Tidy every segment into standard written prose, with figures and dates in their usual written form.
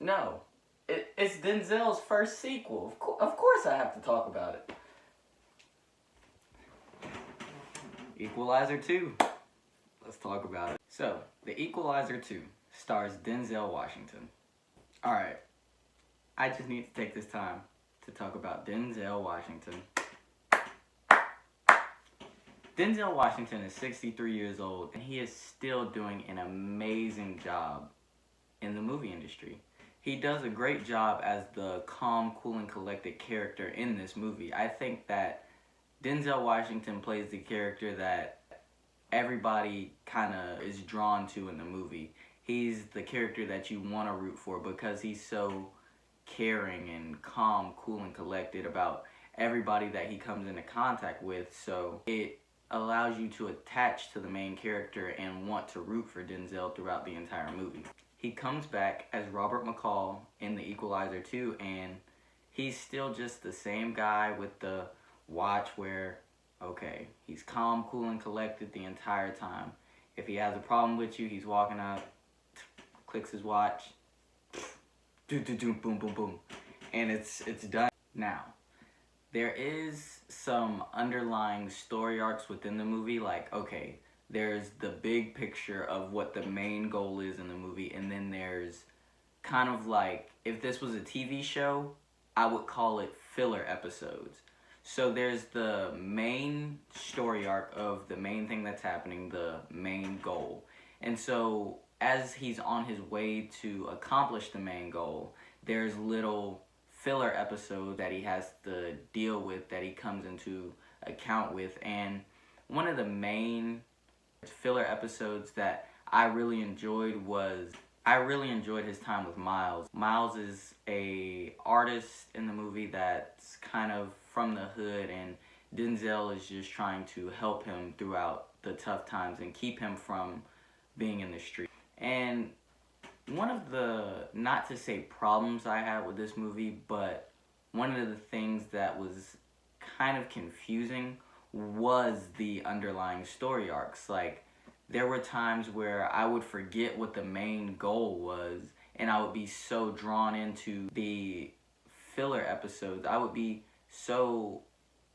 No. It's Denzel's first sequel. Of course I have to talk about it. Equalizer 2. Let's talk about it. So, The Equalizer 2 stars Denzel Washington. Alright, I just need to take this time to talk about Denzel Washington. Denzel Washington is 63 years old, and he is still doing an amazing job in the movie industry. He does a great job as the calm, cool, and collected character in this movie. I think that Denzel Washington plays the character that everybody kind of is drawn to in the movie. He's the character that you want to root for because he's so caring and calm, cool, and collected about everybody that he comes into contact with. So it allows you to attach to the main character and want to root for Denzel throughout the entire movie. He comes back as Robert McCall in The Equalizer 2, and he's still just the same guy with the watch where, okay, he's calm, cool, and collected the entire time. If he has a problem with you, he's walking up, clicks his watch, boom, boom, boom, and it's done. Now, there is some underlying story arcs within the movie, like, okay, there's the big picture of what the main goal is in the movie, and then there's kind of like, if this was a TV show, I would call it filler episodes. So there's the main story arc of the main thing that's happening, the main goal. And so as he's on his way to accomplish the main goal, there's little filler episodes that he has to deal with, that he comes into account with. And one of the main filler episodes that I really enjoyed his time with Miles. Miles is a artist in the movie that's kind of from the hood, and Denzel is just trying to help him throughout the tough times and keep him from being in the street. And one of the, not to say problems I had with this movie, but one of the things that was kind of confusing was the underlying story arcs. Like, there were times where I would forget what the main goal was, and I would be so drawn into the filler episodes. I would be so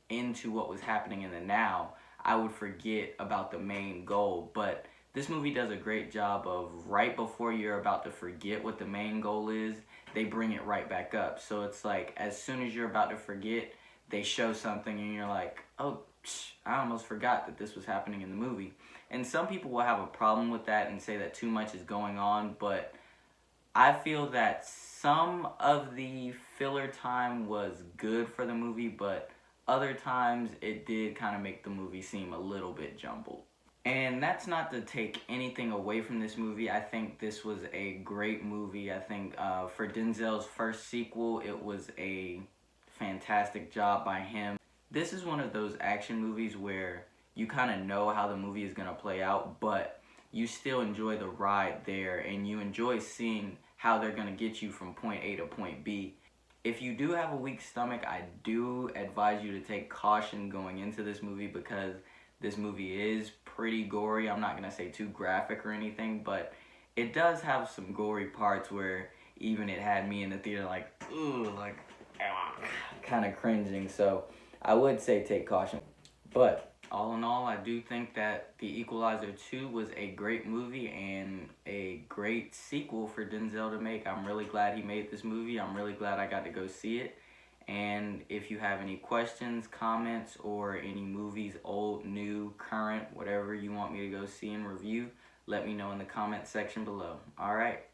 into what was happening in the now, I would forget about the main goal. But this movie does a great job of, right before you're about to forget what the main goal is, they bring it right back up. So it's like, as soon as you're about to forget, they show something and you're like, oh, I almost forgot that this was happening in the movie. And some people will have a problem with that and say that too much is going on, but I feel that some of the filler time was good for the movie, but other times it did kind of make the movie seem a little bit jumbled. And that's not to take anything away from this movie. I think this was a great movie. I think for Denzel's first sequel, it was a fantastic job by him. This is one of those action movies where you kind of know how the movie is going to play out, but you still enjoy the ride there, and you enjoy seeing how they're going to get you from point A to point B. If you do have a weak stomach, I do advise you to take caution going into this movie, because this movie is pretty gory. I'm not going to say too graphic or anything, but it does have some gory parts where even it had me in the theater like, ooh, like, kind of cringing. So I would say take caution. But all in all, I do think that The Equalizer 2 was a great movie and a great sequel for Denzel to make. I'm really glad he made this movie. I'm really glad I got to go see it. And if you have any questions, comments, or any movies, old, new, current, whatever you want me to go see and review, let me know in the comment section below. Alright.